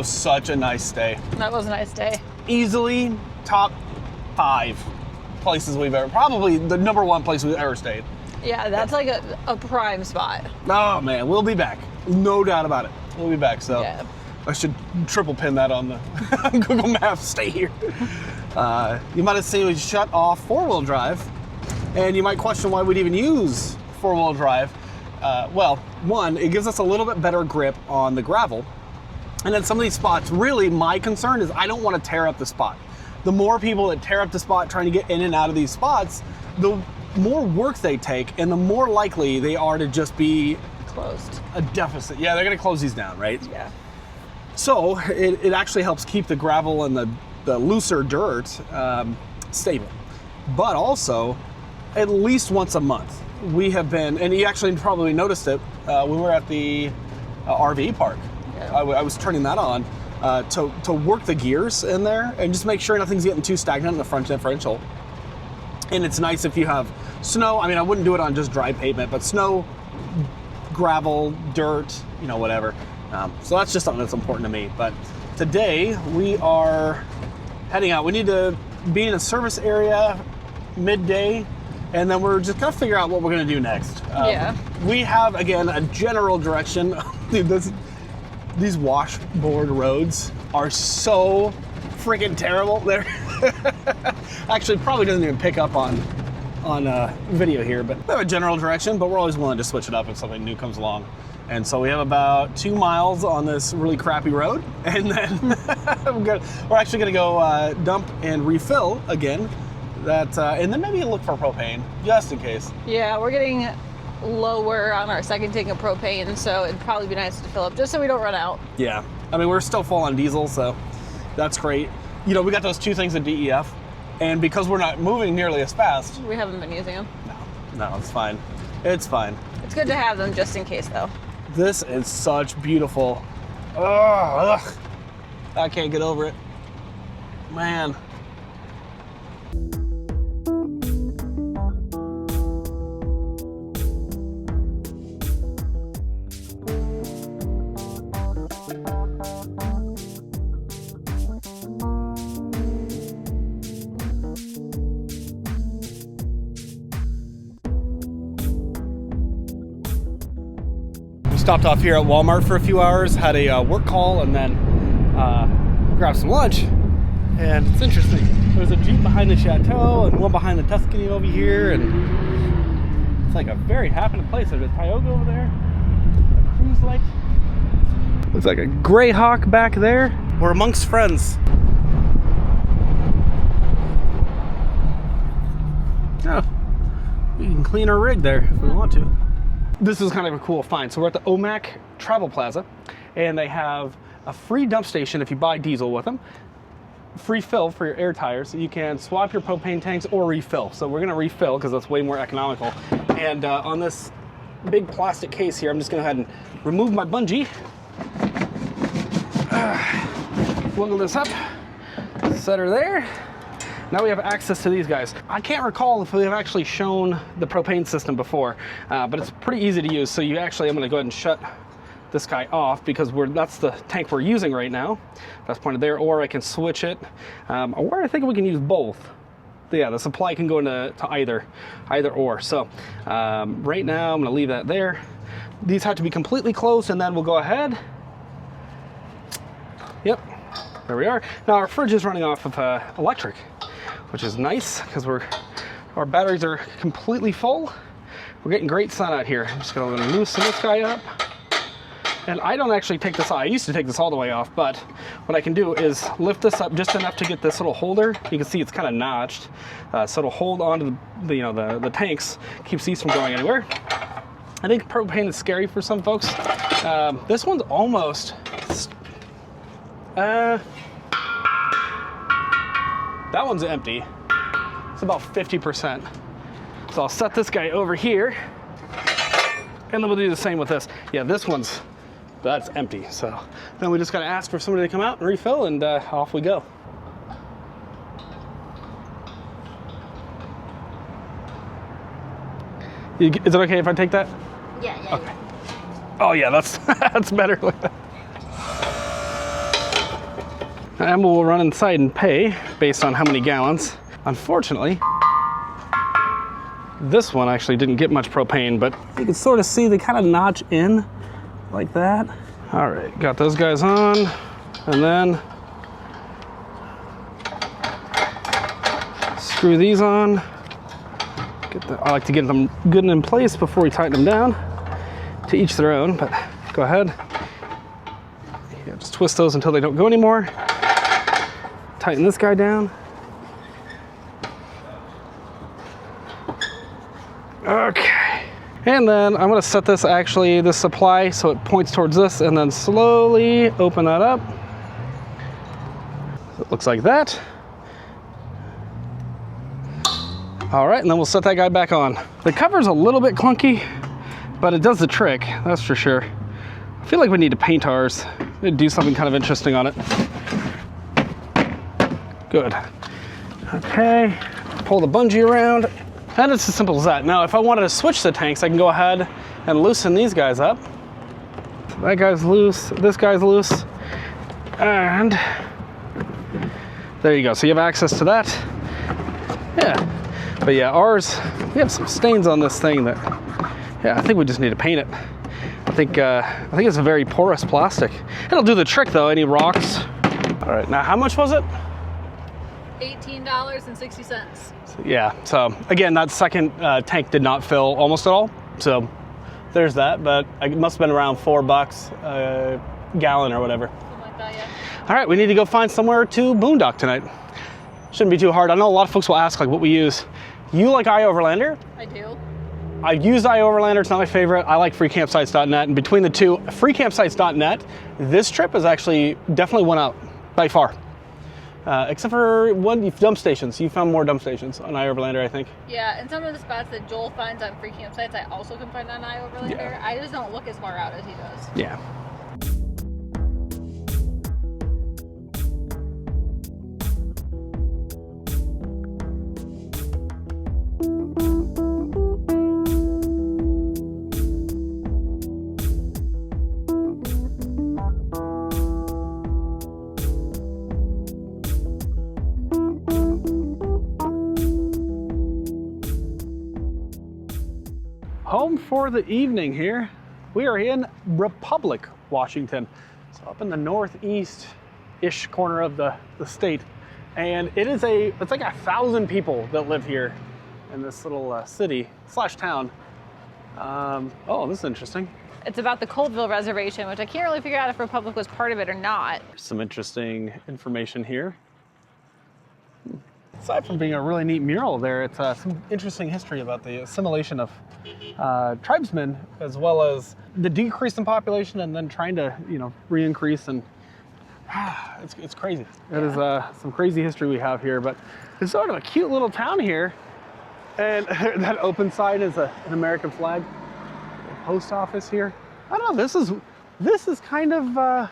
was such a nice stay. That was a nice day. Easily top 5 places we've ever, probably the #1 place we've ever stayed. Yeah, that's like a prime spot. Oh man, we'll be back. No doubt about it. We'll be back. So Yeah. I should triple pin that on the Google Maps. Stay here. You might have seen we shut off 4-wheel drive, and you might question why we'd even use 4-wheel drive. Well, one, it gives us a little bit better grip on the gravel. And then some of these spots, really my concern is I don't want to tear up the spot. The more people that tear up the spot trying to get in and out of these spots, the more work they take and the more likely they are to just be Closed. a deficit. Yeah, they're going to close these down, right? Yeah. So it actually helps keep the gravel and the looser dirt stable. But also, at least once a month, we have been, and you actually probably noticed it when we were at the RV park. Yeah. I was turning that on to work the gears in there and just make sure nothing's getting too stagnant in the front differential. And it's nice if you have snow. I mean, I wouldn't do it on just dry pavement, but snow, gravel, dirt, you know, whatever. So that's just something that's important to me. But today we are heading out. We need to be in a service area midday, and then we're just gonna figure out what we're gonna do next. Yeah. We have, again, a general direction. Dude, these washboard roads are so freaking terrible. They're actually probably doesn't even pick up on video here, but we have a general direction, but we're always willing to switch it up if something new comes along. And so we have about 2 miles on this really crappy road, and then we're actually gonna go dump and refill again. And then maybe look for propane, just in case. Yeah, we're getting lower on our second tank of propane, so it'd probably be nice to fill up just so we don't run out. Yeah, I mean, we're still full on diesel, so that's great. You know, we got those 2 things at DEF, and because we're not moving nearly as fast. We haven't been using them. No, it's fine. It's fine. It's good to have them just in case, though. This is such beautiful. Ugh. I can't get over it. Man. Stopped off here at Walmart for a few hours, had a work call, and then grabbed some lunch. And it's interesting. There's a Jeep behind the Chateau and one behind the Tuscany over here, and it's like a very happening place. There's a Tioga over there, a cruise light. Looks like a Greyhawk back there. We're amongst friends. Oh, we can clean our rig there if we want to. This is kind of a cool find. So we're at the OMAC Travel Plaza, and they have a free dump station if you buy diesel with them. Free fill for your air tires. So you can swap your propane tanks or refill. So we're gonna refill because that's way more economical. And on this big plastic case here, I'm just gonna go ahead and remove my bungee. Wiggle this up, set her there. Now we have access to these guys. I can't recall if we've actually shown the propane system before, but it's pretty easy to use. So I'm gonna go ahead and shut this guy off because that's the tank we're using right now. That's pointed there, or I can switch it, or I think we can use both. Yeah, the supply can go into either or. So right now I'm gonna leave that there. These have to be completely closed, and then we'll go ahead. Yep, there we are. Now our fridge is running off of electric, which is nice because our batteries are completely full. We're getting great sun out here. I'm just gonna loosen this guy up. And I don't actually take this off. I used to take this all the way off, but what I can do is lift this up just enough to get this little holder. You can see it's kind of notched, so it'll hold onto the tanks, keeps these from going anywhere. I think propane is scary for some folks. This one's almost, that one's empty. It's about 50%. So I'll set this guy over here, and then we'll do the same with this. Yeah, that's empty. So then we just gotta ask for somebody to come out and refill, and off we go. Is it okay if I take that? Yeah. Okay. Oh yeah, that's that's better. And we'll run inside and pay based on how many gallons. Unfortunately, this one actually didn't get much propane, but you can sort of see they kind of notch in like that. All right, got those guys on, and then screw these on. I like to get them good and in place before we tighten them down. To each their own, but go ahead. Yeah, just twist those until they don't go anymore. Tighten this guy down. Okay. And then I'm gonna set this supply so it points towards this, and then slowly open that up. So it looks like that. All right, and then we'll set that guy back on. The cover's a little bit clunky, but it does the trick, that's for sure. I feel like we need to paint ours. We need to do something kind of interesting on it. Good. Okay, pull the bungee around. And it's as simple as that. Now, if I wanted to switch the tanks, I can go ahead and loosen these guys up. So that guy's loose, this guy's loose, and there you go. So you have access to that. Yeah, but yeah, ours, we have some stains on this thing that, yeah, I think we just need to paint it. I think it's a very porous plastic. It'll do the trick though, any rocks. All right, now how much was it? $18.60. Yeah, so again, that second tank did not fill almost at all. So there's that, but it must have been around $4 a gallon or whatever. Something like that, yeah. All right, we need to go find somewhere to boondock tonight. Shouldn't be too hard. I know a lot of folks will ask like what we use. You like iOverlander? I do. I use iOverlander, it's not my favorite. I like freecampsites.net, and between the two, freecampsites.net, this trip has actually definitely went out by far. Except for one dump stations. You found more dump stations on iOverlander, I think. Yeah, and some of the spots that Joel finds on free campsites, I also can find on iOverlander. Yeah. I just don't look as far out as he does. Yeah. Home for the evening here. We are in Republic, Washington. So up in the northeast-ish corner of the state. And it's like 1,000 people that live here in this little city / town. Oh, this is interesting. It's about the Coltville Reservation, which I can't really figure out if Republic was part of it or not. Some interesting information here. Aside from being a really neat mural there, it's some interesting history about the assimilation of tribesmen, as well as the decrease in population and then trying to, re-increase, and it's crazy. Yeah. It is some crazy history we have here, but it's sort of a cute little town here. And that open side is an American flag. The post office here. I don't know, this is kind of,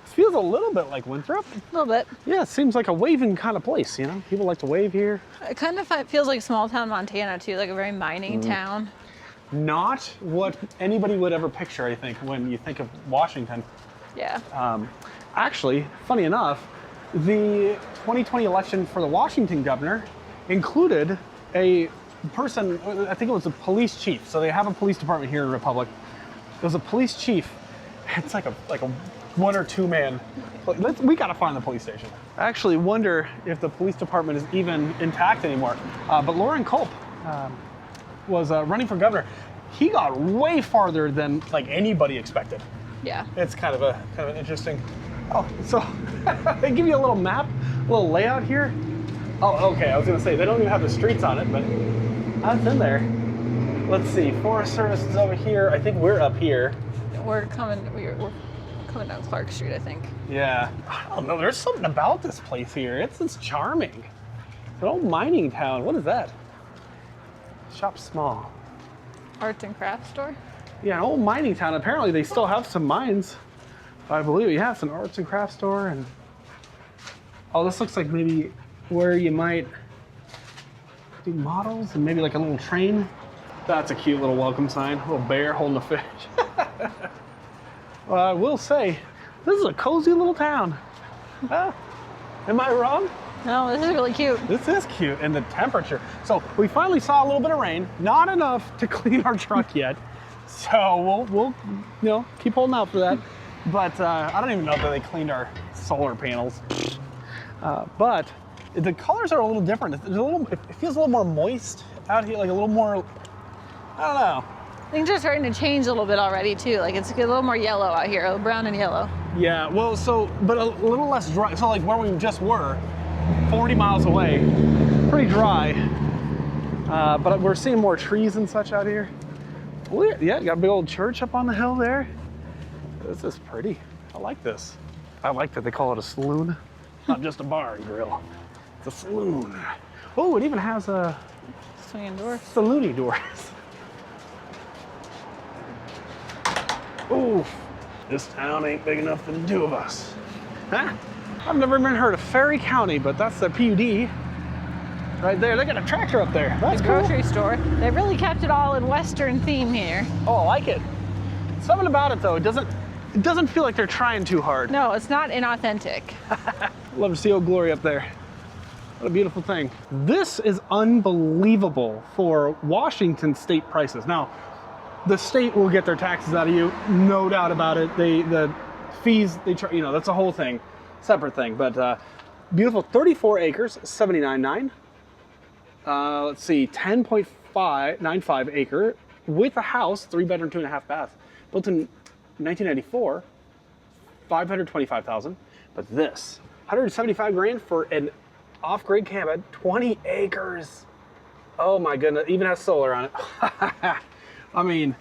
feels a little bit like Winthrop. A little bit. Yeah, it seems like a waving kind of place, People like to wave here. It kind of feels like small town Montana too, like a very mining town. Not what anybody would ever picture, I think, when you think of Washington. Yeah. Actually, funny enough, the 2020 election for the Washington governor included a person, I think it was a police chief. So they have a police department here in Republic. It was a police chief. It's like a 1 or 2 man. We gotta find the police station. I actually wonder if the police department is even intact anymore. But Lauren Colt was running for governor. He got way farther than like anybody expected. Yeah. It's kind of an interesting. Oh, so they give you a little map, a little layout here. Oh, okay. I was gonna say they don't even have the streets on it, but that's in there. Let's see. Forest Service is over here. I think we're up here. We're coming down Clark Street, I think. Yeah. I don't know. There's something about this place here. It's charming. It's an old mining town. What is that? Shop small. Arts and crafts store? Yeah, an old mining town. Apparently they still have some mines. I believe, yeah, it's an arts and crafts store. And oh, this looks like maybe where you might do models and maybe like a little train. That's a cute little welcome sign. A little bear holding a fish. Well, I will say, this is a cozy little town. Am I wrong? No, this is really cute. This is cute, and the temperature. So we finally saw a little bit of rain, not enough to clean our truck yet. So we'll keep holding out for that. But I don't even know that they cleaned our solar panels. But the colors are a little different. It feels a little more moist out here, like a little more, I don't know. Things are starting to change a little bit already too. Like it's a little more yellow out here, a little brown and yellow. Yeah, well, but a little less dry. So like where we just were, 40 miles away, pretty dry. But we're seeing more trees and such out here. Yeah, you got a big old church up on the hill there. This is pretty. I like this. I like that they call it a saloon, not just a bar and grill. It's a saloon. Oh, it even has a swinging door. Saloony doors. Oh, this town ain't big enough for the two of us. Huh? I've never even heard of Ferry County, but that's the PUD. Right there, they got a tractor up there. That's the cool. Grocery store. They really kept it all in Western theme here. Oh, I like it. Something about it though, it doesn't feel like they're trying too hard. No, it's not inauthentic. Love to see Old Glory up there. What a beautiful thing. This is unbelievable for Washington state prices. Now, the state will get their taxes out of you, no doubt about it. The fees they charge, that's a whole thing, separate thing. But beautiful, 34 acres, 79.9. Let's see, 10.95 acre with a house, 3-bedroom, 2.5 bath, built in 1994, 525,000. But this, 175 grand for an off-grid cabin, 20 acres. Oh my goodness, even has solar on it. I mean,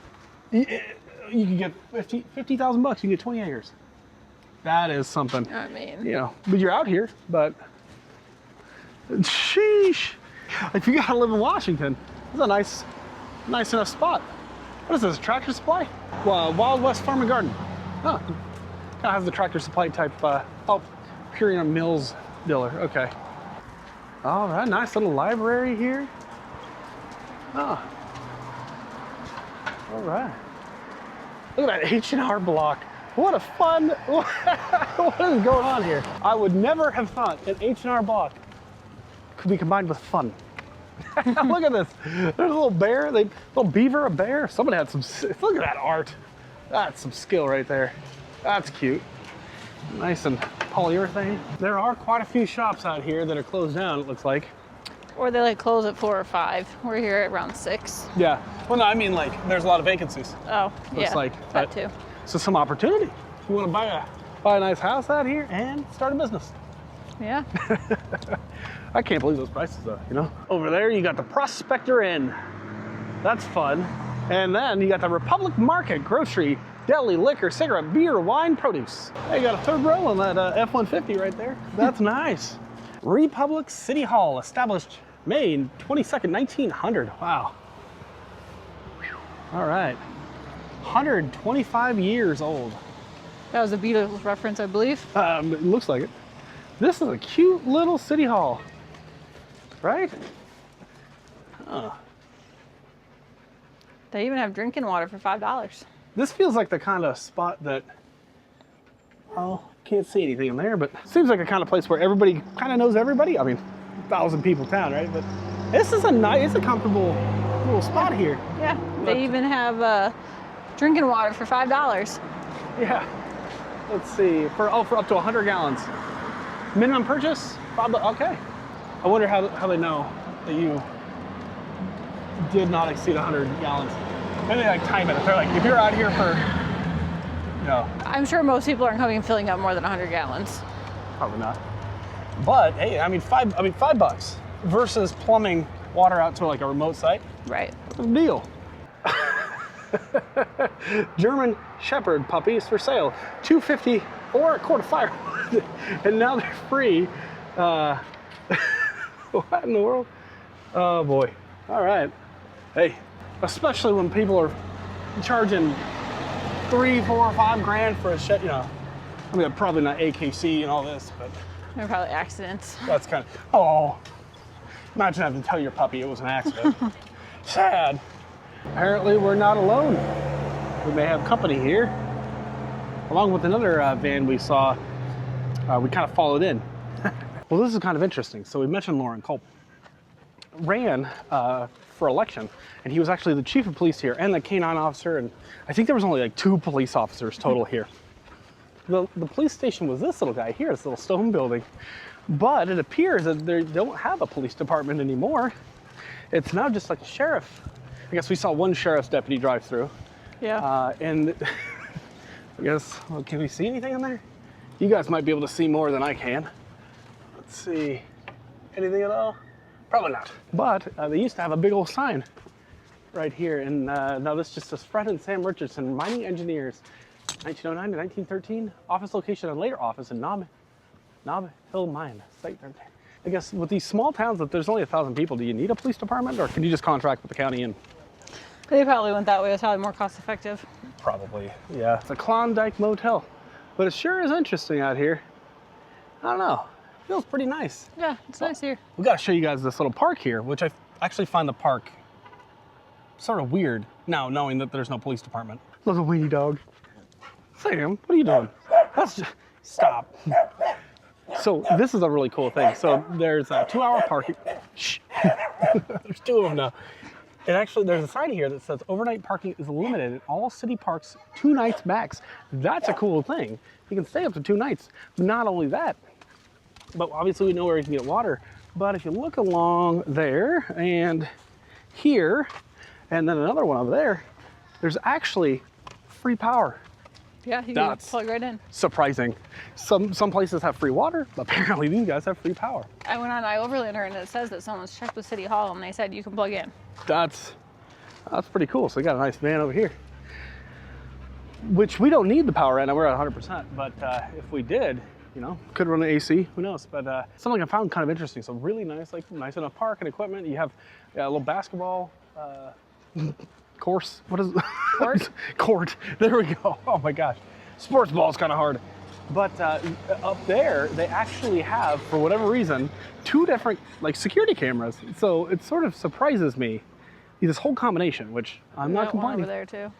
you can get 50,000 bucks, you can get 20 acres. That is something. I mean, but you're out here, but sheesh. If you gotta live in Washington, this is a nice enough spot. What is this, Tractor Supply? Well, Wild West Farm and Garden. Oh, kind of has the Tractor Supply type, Purina Mills dealer, okay. All right, nice little library here. Oh. All right. Look at that H&R Block. What a fun, what is going on here? I would never have thought an H&R Block could be combined with fun. Look at this. There's a little bear, little beaver, a bear. Somebody had some, look at that art. That's some skill right there. That's cute. Nice and polyurethane. There are quite a few shops out here that are closed down, it looks like. Or they close at 4 or 5. We're here at around 6. Yeah. Well, no, I mean there's a lot of vacancies. Oh, looks yeah. like that too. So some opportunity. If you want to buy a nice house out here and start a business. Yeah. I can't believe those prices though, Over there you got the Prospector Inn. That's fun. And then you got the Republic Market, grocery, deli, liquor, cigarette, beer, wine, produce. Hey, you got a third row on that F-150 right there. That's nice. Republic City Hall, established May 22nd, 1900. Wow. Whew. All right. 125 years old. That was a Beatles reference, I believe. It looks like it. This is a cute little city hall, right? Huh. They even have drinking water for $5. This feels like the kind of spot that, can't see anything in there, but seems like a kind of place where everybody kind of knows everybody. I mean, 1,000 people town, right? But this is it's a comfortable little spot here. Yeah, they even have drinking water for $5. Yeah. Let's see, for up to 100 gallons. Minimum purchase? Okay. I wonder how they know that you did not exceed 100 gallons. Maybe they time it. If they're like, if you're out here for, I'm sure most people aren't coming and filling up more than 100 gallons. Probably not. But hey, $5 versus plumbing water out to like a remote site. Right. What's the deal? German Shepherd puppies for sale, $2.50 or a quart of firewood, and now they're free. What in the world? Oh boy! All right. Hey, especially when people are charging $3, $4, $5 grand for a shed. I mean, probably not AKC and all this, but They're probably accidents. that's kind of. Imagine having to tell your puppy it was an accident. Sad. Apparently we're not alone. We may have company here. Along with another van we saw, we kind of followed in. Well, this is kind of interesting. So we mentioned Lauren Colt ran for election, and he was actually the chief of police here and the K-9 officer, and I think there was only like 2 police officers total here. The police station was this little guy here, this little stone building, but it appears that they don't have a police department anymore. It's now just like a sheriff. I guess we saw one sheriff's deputy drive through. Yeah. And I guess, well, can we see anything in there? You guys might be able to see more than I can. Let's see, anything at all? Probably not. But they used to have a big old sign right here, and now this just says Fred and Sam Richardson, mining engineers, 1909 to 1913. Office location and later office in Nob Hill Mine, site 13. I guess with these small towns, if there's only 1,000 people, do you need a police department, or can you just contract with the county and? They probably went that way. It's probably more cost effective. Probably, yeah. It's a Klondike Motel, but it sure is interesting out here. I don't know. Feels pretty nice. Yeah, it's nice here. We got to show you guys this little park here, which I actually find the park sort of weird now, knowing that there's no police department. Look at weenie dog. Sam, what are you doing? That's just, stop. So this is a really cool thing. So there's a 2-hour parking. Shh. There's 2 of them now. And actually, there's a sign here that says overnight parking is limited in all city parks 2 nights max. That's a cool thing. You can stay up to 2 nights. But not only that, but obviously we know where you can get water. But if you look along there and here, and then another one over there, there's actually free power. Yeah, you can plug right in. Surprising. Some places have free water, but apparently these guys have free power. I went on iOverlander and it says that someone's checked with City Hall and they said you can plug in. That's pretty cool. So we got a nice van over here, which we don't need the power right now. We're at 100%, but if we did, you know, could run the AC, who knows? But something I found kind of interesting. So really nice, like nice enough park and equipment. You have a little basketball course. What is it? Court? Court. There we go. Oh my gosh. Sports ball is kind of hard. But up there, they actually have, for whatever reason, 2 different like security cameras. So it sort of surprises me, this whole combination, which I'm not complaining. One over there too.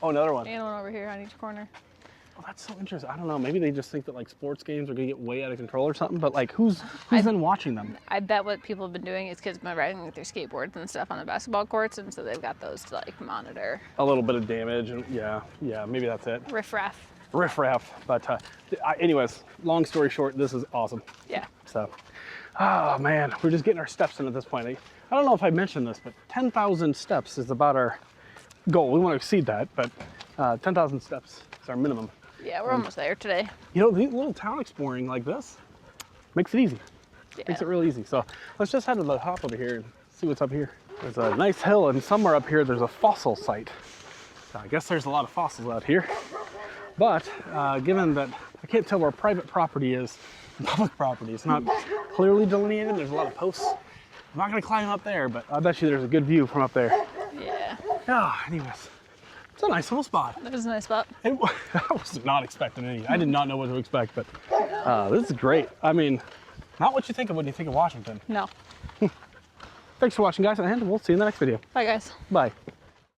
Oh, another one. And one over here on each corner. Oh, that's so interesting. I don't know. Maybe they just think that like sports games are gonna get way out of control or something. But like, who's then watching them? I bet what people have been doing is kids been riding with their skateboards and stuff on the basketball courts, and so they've got those to like monitor. A little bit of damage, and yeah, maybe that's it. Riff-raff. Riff-raff. But anyways, long story short, this is awesome. Yeah. So, oh man, we're just getting our steps in at this point. I don't know if I mentioned this, but 10,000 steps is about our goal. We want to exceed that, but 10,000 steps is our minimum. Yeah, we're almost there today. You know, the little town exploring like this makes it easy. Yeah. Makes it real easy. So let's just head to the top over here and see what's up here. There's a nice hill, and somewhere up here there's a fossil site. So I guess there's a lot of fossils out here. But given that I can't tell where private property is and public property, it's not clearly delineated. There's a lot of posts. I'm not gonna climb up there, but I bet you there's a good view from up there. Yeah. Oh, anyways. It's a nice little spot. That is a nice spot. I was not expecting anything. I did not know what to expect, but this is great. I mean, not what you think of when you think of Washington. No. Thanks for watching, guys, and we'll see you in the next video. Bye, guys. Bye.